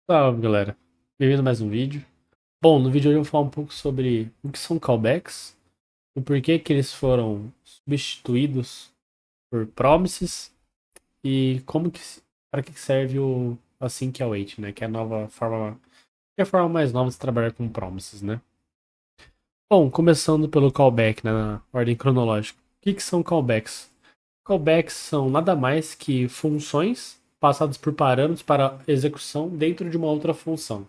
Salve, galera. Bem-vindo a mais um vídeo. Bom, no vídeo hoje eu vou falar um pouco sobre o que são callbacks, o porquê que eles foram substituídos por promises e como que para que serve o async await, né, que é a nova forma, que é a forma mais nova de se trabalhar com promises, né? Bom, começando pelo callback, né, na ordem cronológica. O que são callbacks? Callbacks são nada mais que funções passadas por parâmetros para execução dentro de uma outra função.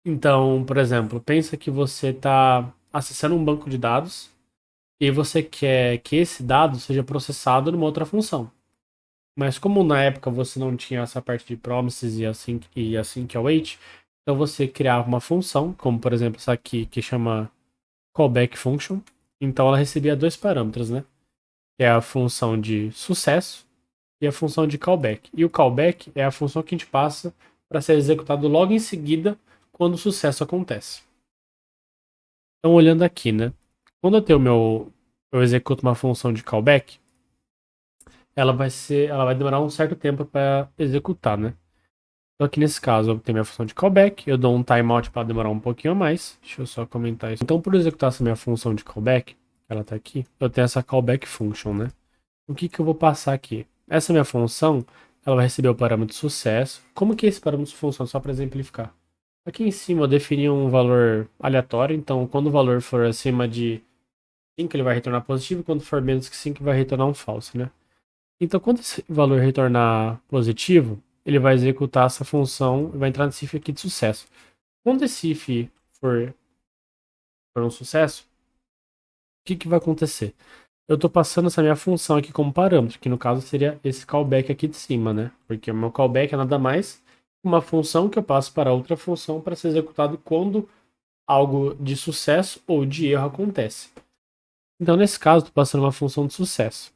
Então, por exemplo, pensa que você está acessando um banco de dados e você quer que esse dado seja processado numa outra função. Mas como na época você não tinha essa parte de promises e assim que await, então você criava uma função, como por exemplo essa aqui que chama callback function. Então ela recebia dois parâmetros, né? Que é a função de sucesso e a função de callback. E o callback é a função que a gente passa para ser executado logo em seguida quando o sucesso acontece. Então, olhando aqui, né? Quando eu executo uma função de callback, ela vai demorar um certo tempo para executar, né? Então, aqui nesse caso, eu tenho minha função de callback, eu dou um timeout para demorar um pouquinho a mais. Deixa eu só comentar isso. Então, por executar essa minha função de callback, ela tá aqui, eu tenho essa callback function, né? O que que eu vou passar aqui? Essa minha função, ela vai receber o parâmetro sucesso. Como que esse parâmetro funciona? Só para exemplificar. Aqui em cima eu defini um valor aleatório, então quando o valor for acima de 5 ele vai retornar positivo, quando for menos que 5 vai retornar um falso, né? Então quando esse valor retornar positivo, ele vai executar essa função e vai entrar nesse if aqui de sucesso. Quando esse if for um sucesso, o que vai acontecer? Eu estou passando essa minha função aqui como parâmetro, que no caso seria esse callback aqui de cima, né? Porque o meu callback é nada mais que uma função que eu passo para outra função para ser executado quando algo de sucesso ou de erro acontece. Então, nesse caso, estou passando uma função de sucesso.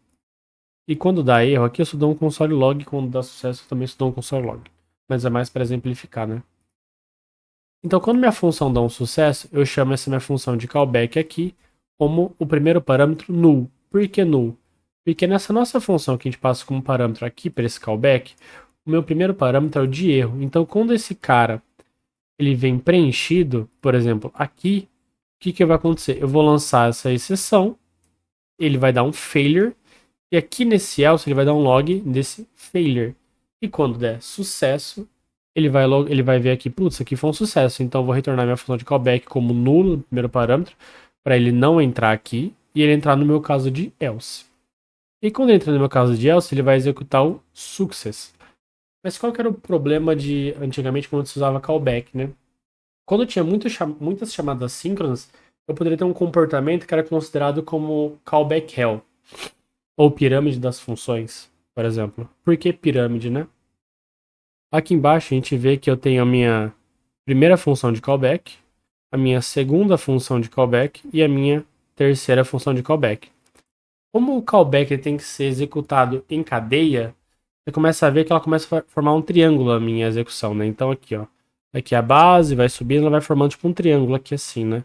E quando dá erro, aqui eu só dou um console log, quando dá sucesso, eu também só dou um console log. Mas é mais para exemplificar, né? Então, quando minha função dá um sucesso, eu chamo essa minha função de callback aqui como o primeiro parâmetro null. Por que null? Porque nessa nossa função que a gente passa como parâmetro aqui para esse callback, o meu primeiro parâmetro é o de erro. Então, quando esse cara ele vem preenchido, por exemplo, aqui, o que vai acontecer? Eu vou lançar essa exceção, ele vai dar um failure, e aqui nesse else ele vai dar um log desse failure. E quando der sucesso, ele vai ver aqui, putz, aqui foi um sucesso, então eu vou retornar minha função de callback como nulo no primeiro parâmetro, para ele não entrar aqui, e ele entrar no meu caso de else. E quando ele entra no meu caso de else, ele vai executar o success. Mas qual que era o problema de antigamente quando se usava callback, né? Quando tinha muitas chamadas síncronas, eu poderia ter um comportamento que era considerado como callback hell, ou pirâmide das funções, por exemplo. Por que pirâmide, né? Aqui embaixo a gente vê que eu tenho a minha primeira função de callback, a minha segunda função de callback e a minha terceira função de callback. Como o callback tem que ser executado em cadeia, você começa a ver que ela começa a formar um triângulo a minha execução, né? Então aqui, ó. Aqui é a base, vai subindo, ela vai formando tipo um triângulo aqui assim, né?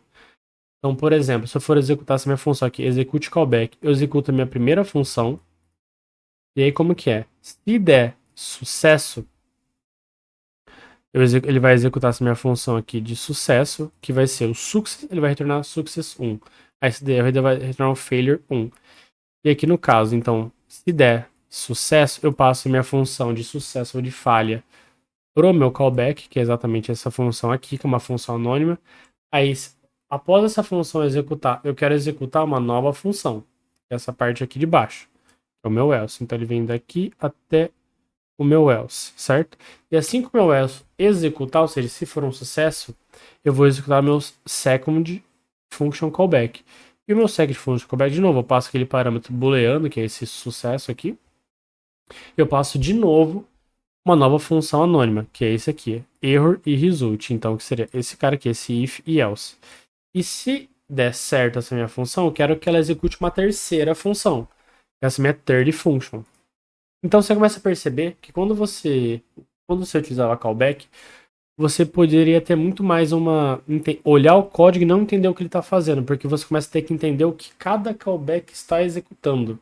Então, por exemplo, se eu for executar essa minha função aqui, execute callback, eu executo a minha primeira função. E aí, como que é? Se der sucesso, ele vai executar essa minha função aqui de sucesso, que vai ser o success, ele vai retornar success 1. Aí se der, ele vai retornar o failure 1. E aqui no caso, então, se der sucesso, eu passo a minha função de sucesso ou de falha pro meu callback, que é exatamente essa função aqui, que é uma função anônima. Aí, após essa função executar, eu quero executar uma nova função, essa parte aqui de baixo, que é o meu else. Então ele vem daqui até o meu else, certo? E assim que o meu else executar, ou seja, se for um sucesso, eu vou executar meu second function callback. E o meu second function callback, de novo, eu passo aquele parâmetro booleano, que é esse sucesso aqui. Eu passo de novo uma nova função anônima, que é esse aqui, error e result. Então, que seria esse cara aqui, esse if e else. E se der certo essa minha função, eu quero que ela execute uma terceira função. Essa é a minha third function. Então você começa a perceber que quando você utilizava callback, você poderia ter muito mais olhar o código e não entender o que ele está fazendo, porque você começa a ter que entender o que cada callback está executando.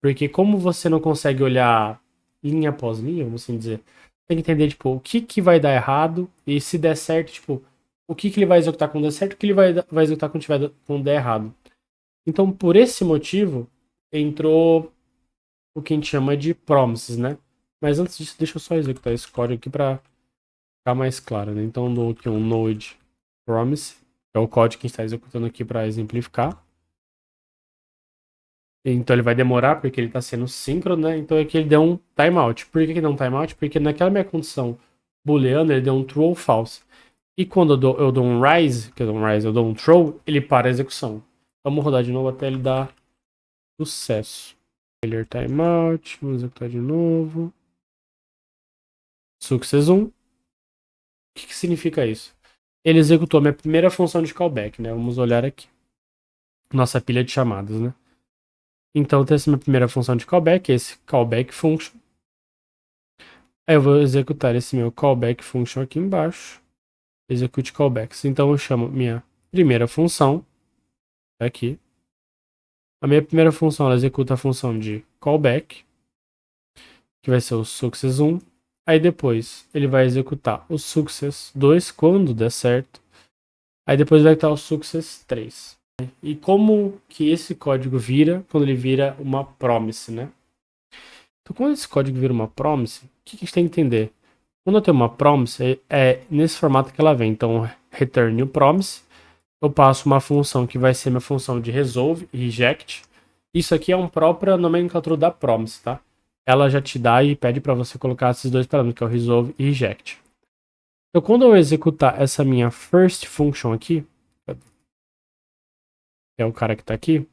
Porque como você não consegue olhar linha após linha, vamos assim dizer, tem que entender, tipo, o que que vai dar errado e se der certo, tipo, o que que ele vai executar quando der certo e o que ele vai executar quando der errado. Então, por esse motivo, entrou o que a gente chama de promises, né? Mas antes disso, deixa eu só executar esse código aqui para ficar mais claro, né? Então, eu dou aqui um node promise, que é o código que a gente está executando aqui para exemplificar. Então ele vai demorar porque ele está sendo síncrono, né? Então aqui ele deu um timeout. Por que ele deu um timeout? Porque naquela minha condição booleana ele deu um true ou false. E quando eu dou um rise, eu dou um throw, ele para a execução. Vamos rodar de novo até ele dar sucesso. Failure timeout, vamos executar de novo. Success 1. O que significa isso? Ele executou a minha primeira função de callback, né? Vamos olhar aqui. Nossa pilha de chamadas, né? Então, tem essa minha primeira função de callback, esse callback function. Aí eu vou executar esse meu callback function aqui embaixo. Execute callbacks. Então, eu chamo minha primeira função. Aqui. A minha primeira função, ela executa a função de callback, que vai ser o success1. Aí depois, ele vai executar o success2 quando der certo. Aí depois vai estar o success3. E como que esse código vira quando ele vira uma promise, né? Então, quando esse código vira uma promise, o que a gente tem que entender? Quando eu tenho uma promise, é nesse formato que ela vem. Então, return new promise. Eu passo uma função que vai ser minha função de resolve e reject. Isso aqui é uma própria nomenclatura da promise, tá? Ela já te dá e pede para você colocar esses dois parâmetros, que é o resolve e reject. Então, quando eu executar essa minha first function aqui, que é o cara que está aqui,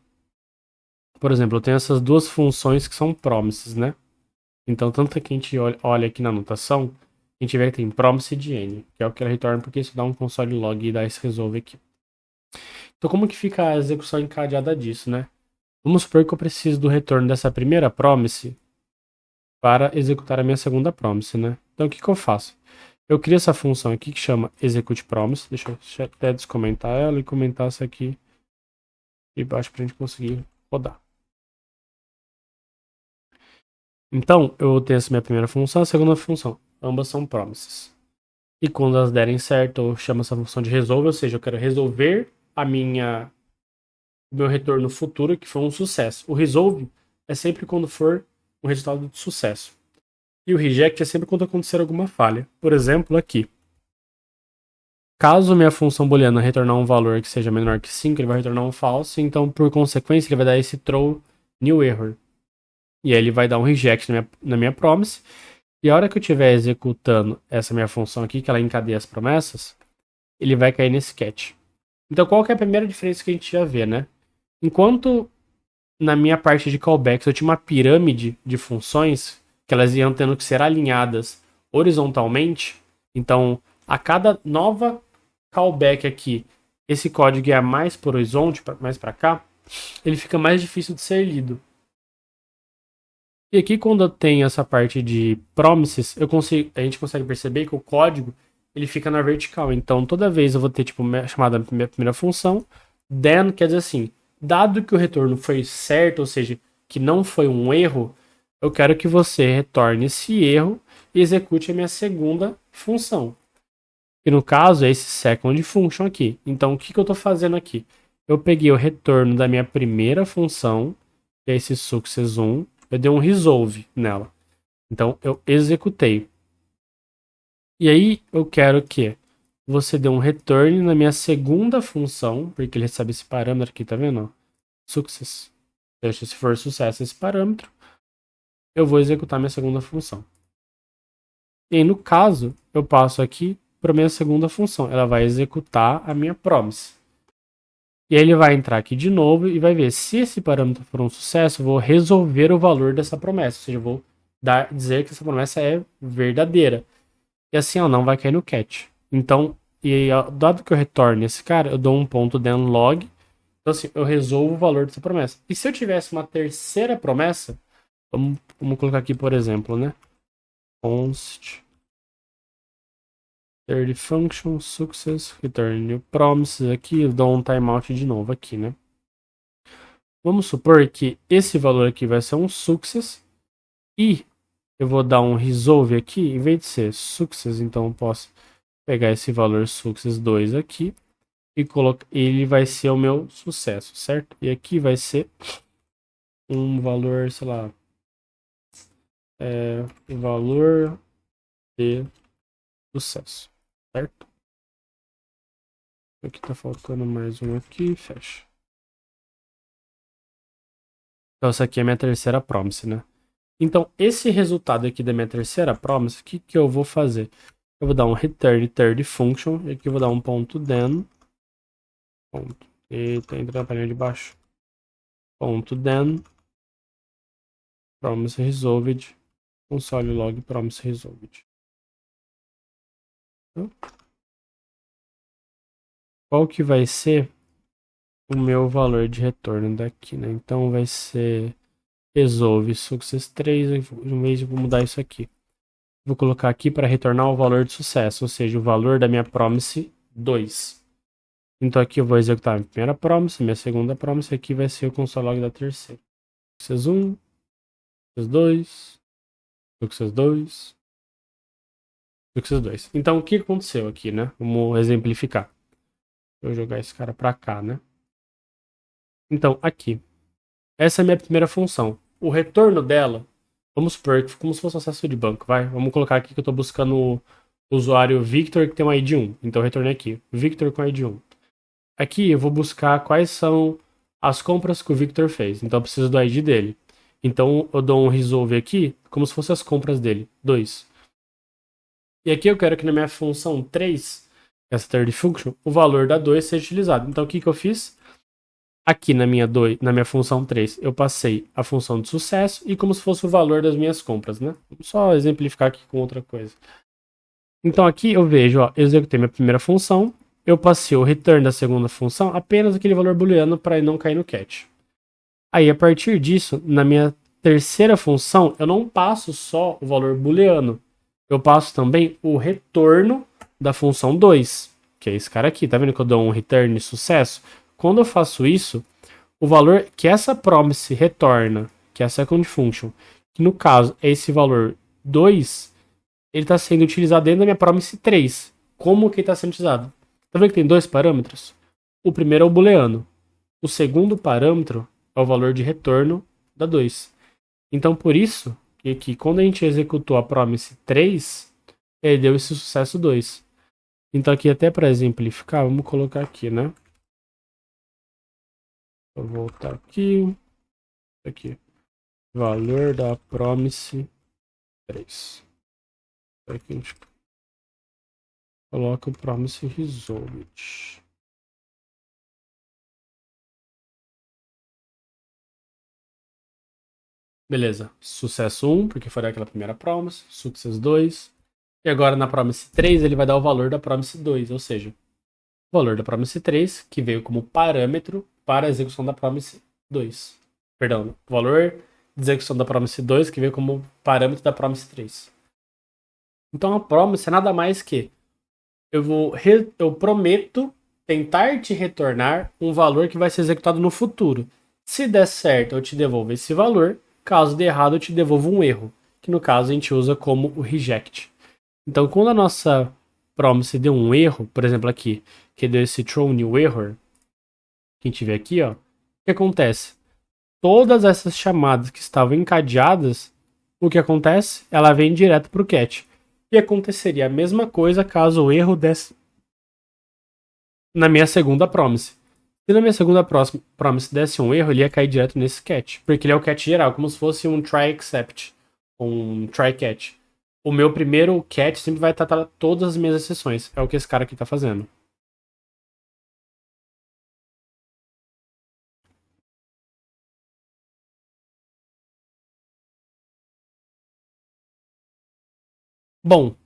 por exemplo, eu tenho essas duas funções que são promises, né? Então, tanto que a gente olha aqui na anotação, a gente vê que tem promise de n, que é o que ela retorna, porque isso dá um console log e dá esse resolve aqui. Então, como que fica a execução encadeada disso, né? Vamos supor que eu preciso do retorno dessa primeira promise para executar a minha segunda promise, né? Então, o que eu faço? Eu crio essa função aqui que chama executePromise. Deixa eu até descomentar ela e comentar essa aqui embaixo para a gente conseguir rodar. Então, eu tenho essa minha primeira função, a segunda função. Ambas são promises. E quando elas derem certo, eu chamo essa função de resolve, ou seja, eu quero resolver o meu retorno futuro, que foi um sucesso. O resolve é sempre quando for um resultado de sucesso. E o reject é sempre quando acontecer alguma falha. Por exemplo, aqui. Caso minha função booleana retornar um valor que seja menor que 5, ele vai retornar um false. Então, por consequência, ele vai dar esse throw new error. E aí ele vai dar um reject na minha promise. E a hora que eu estiver executando essa minha função aqui, que ela encadeia as promessas, ele vai cair nesse catch. Então, qual que é a primeira diferença que a gente já vê, né? Enquanto na minha parte de callbacks eu tinha uma pirâmide de funções que elas iam tendo que ser alinhadas horizontalmente, então a cada nova callback aqui, esse código é mais por horizonte, mais para cá, ele fica mais difícil de ser lido. E aqui, quando eu tenho essa parte de promises, a gente consegue perceber que o código ele fica na vertical. Então, toda vez eu vou ter tipo chamada minha primeira função, then quer dizer assim, dado que o retorno foi certo, ou seja, que não foi um erro, eu quero que você retorne esse erro e execute a minha segunda função. E no caso é esse second function aqui. Então, o que eu estou fazendo aqui? Eu peguei o retorno da minha primeira função, que é esse success1, eu dei um resolve nela. Então, eu executei. E aí, eu quero que você dê um return na minha segunda função, porque ele recebe esse parâmetro aqui, tá vendo? Success. Deixa se for sucesso esse parâmetro, eu vou executar minha segunda função. E aí, no caso, eu passo aqui para minha segunda função. Ela vai executar a minha promise. E aí ele vai entrar aqui de novo e vai ver se esse parâmetro for um sucesso, eu vou resolver o valor dessa promessa. Ou seja, eu vou dizer que essa promessa é verdadeira. E assim ela não vai cair no catch. Então, dado que eu retorne esse cara, eu dou um ponto then log. Então assim, eu resolvo o valor dessa promessa. E se eu tivesse uma terceira promessa, vamos colocar aqui, por exemplo, né? Const third function success return new promises aqui, eu dou um timeout de novo aqui, né? Vamos supor que esse valor aqui vai ser um success e eu vou dar um resolve aqui, em vez de ser success, então eu posso pegar esse valor success 2 aqui e colocar, ele vai ser o meu sucesso, certo? E aqui vai ser um valor, sei lá, valor de sucesso, certo? Aqui tá faltando mais um aqui, fecha. Então essa aqui é a minha terceira promise, né? Então esse resultado aqui da minha terceira promise, o que que eu vou fazer? Eu vou dar um return third function, e aqui eu vou dar um ponto then, ponto, eita, entra na palinha de baixo, ponto then, promise resolved, console log promise resolved. Então, qual que vai ser o meu valor de retorno daqui, né? Então vai ser resolve success 3, em vez de mudar isso aqui. Vou colocar aqui para retornar o valor de sucesso, ou seja, o valor da minha promise 2. Então aqui eu vou executar a minha primeira promise, minha segunda promise, aqui vai ser o console log da terceira. Success 1, success 2, success 2, success 2. Então o que aconteceu aqui, né? Vamos exemplificar. Vou jogar esse cara para cá, né? Então aqui, essa é a minha primeira função. O retorno dela, vamos supor que como se fosse um acesso de banco, vai? Vamos colocar aqui que eu estou buscando o usuário Victor que tem um ID 1. Então eu retornei aqui, Victor com ID 1. Aqui eu vou buscar quais são as compras que o Victor fez. Então eu preciso do ID dele. Então eu dou um resolve aqui, como se fossem as compras dele, 2. E aqui eu quero que na minha função 3, essa third function, o valor da 2 seja utilizado. Então o que eu fiz? Aqui na minha função 3, eu passei a função de sucesso e como se fosse o valor das minhas compras, né? Vamos só exemplificar aqui com outra coisa. Então aqui eu vejo, ó, eu executei minha primeira função, eu passei o return da segunda função, apenas aquele valor booleano para não cair no catch. Aí a partir disso, na minha terceira função, eu não passo só o valor booleano, eu passo também o retorno da função 2, que é esse cara aqui, tá vendo que eu dou um return de sucesso? Quando eu faço isso, o valor que essa promise retorna, que é a second function, que no caso é esse valor 2, ele está sendo utilizado dentro da minha promise 3. Como que ele está sendo utilizado? Tá vendo que tem dois parâmetros? O primeiro é o booleano. O segundo parâmetro é o valor de retorno da 2. Então, por isso, que quando a gente executou a promise 3, ele deu esse sucesso 2. Então, aqui até para exemplificar, vamos colocar aqui, né? Vou voltar aqui. Aqui. Valor da promise 3. Aqui a gente coloca o promise resolved. Beleza. Sucesso 1, porque foi aquela primeira promise. Success 2. E agora na promise 3 ele vai dar o valor da promise 2, ou seja, o valor da promise 3, que veio como parâmetro para a execução da promise 2. Perdão, o valor de execução da promise 2, que veio como parâmetro da promise 3. Então a promise é nada mais que eu prometo tentar te retornar um valor que vai ser executado no futuro. Se der certo, eu te devolvo esse valor. Caso dê errado, eu te devolvo um erro, que no caso a gente usa como o reject. Então, quando a nossa promise deu um erro, por exemplo aqui, que deu esse throw new error, que a gente vê aqui, ó, o que acontece? Todas essas chamadas que estavam encadeadas, o que acontece? Ela vem direto para o catch. E aconteceria a mesma coisa caso o erro desse na minha segunda promise. Se na minha segunda promise desse um erro, ele ia cair direto nesse catch. Porque ele é o catch geral, como se fosse um try except, um try catch. O meu primeiro catch sempre vai tratar todas as minhas exceções. É o que esse cara aqui tá fazendo. Bom,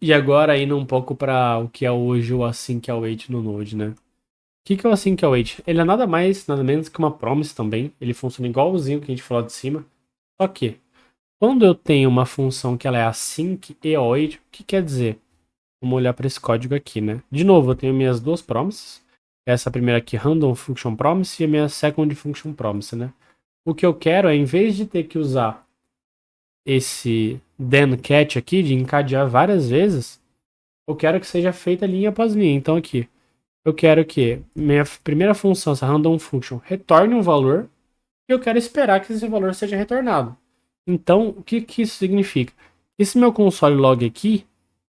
e agora indo um pouco para o que é hoje o async await no Node, né? O que é o async await? Ele é nada mais, nada menos que uma promise também. Ele funciona igualzinho que a gente falou de cima. Só que, quando eu tenho uma função que ela é async e await, o que quer dizer? Vamos olhar para esse código aqui, né? De novo, eu tenho minhas duas promises. Essa primeira aqui, random function promise, e a minha second function promise, né? O que eu quero é, em vez de ter que usar then cat aqui, de encadear várias vezes, eu quero que seja feita linha após linha. Então aqui, eu quero que minha primeira função, essa random function, retorne um valor e eu quero esperar que esse valor seja retornado. Então, o que isso significa? Esse meu console log aqui,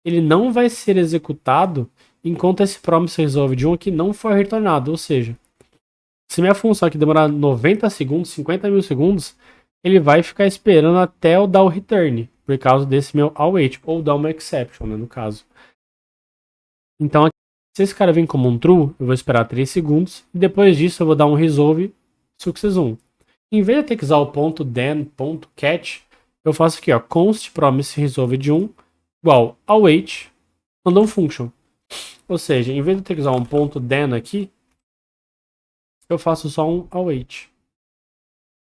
ele não vai ser executado enquanto esse promise resolve de 1 aqui não for retornado. Ou seja, se minha função aqui demorar 90 segundos, 50 mil segundos, ele vai ficar esperando até eu dar o return, por causa desse meu await, ou dar uma exception, né, no caso. Então, se esse cara vem como um true, eu vou esperar 3 segundos, e depois disso eu vou dar um resolve success1. Em vez de ter que usar o ponto .then.catch, eu faço aqui, ó, const promise resolve de 1 igual await random function. Ou seja, em vez de ter que usar um ponto .then aqui, eu faço só um await.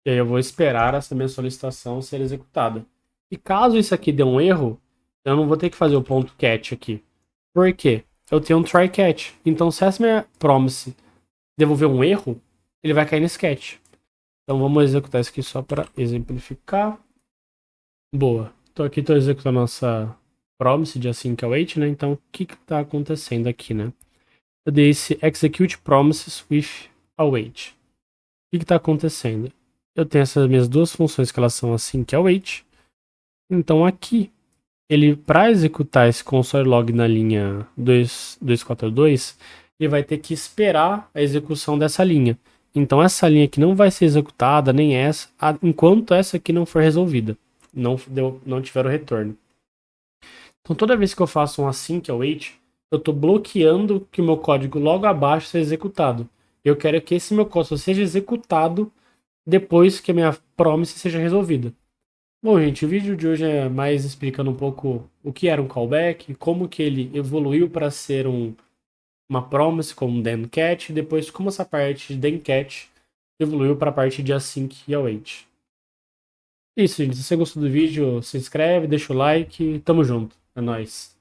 E aí eu vou esperar essa minha solicitação ser executada. E caso isso aqui dê um erro, eu não vou ter que fazer o ponto catch aqui. Por quê? Eu tenho um try catch. Então se essa minha promise devolver um erro, ele vai cair nesse catch. Então vamos executar isso aqui só para exemplificar. Boa. Estou executando nossa promise de async await, né? Então o que está acontecendo aqui, né? Eu dei esse execute promises with await. O que está acontecendo? Eu tenho essas minhas duas funções que elas são async await. Então aqui, ele para executar esse console log na linha 242, ele vai ter que esperar a execução dessa linha. Então essa linha aqui não vai ser executada, nem essa, enquanto essa aqui não for resolvida. Não tiver o retorno. Então toda vez que eu faço um async await, eu estou bloqueando que o meu código logo abaixo seja executado. Eu quero que esse meu código seja executado depois que a minha promise seja resolvida. Bom, gente, o vídeo de hoje é mais explicando um pouco o que era um callback, como que ele evoluiu para ser uma promise como then catch, e depois como essa parte de then catch evoluiu para a parte de async e await. Isso, gente. Se você gostou do vídeo, se inscreve, deixa o like. Tamo junto. É nóis.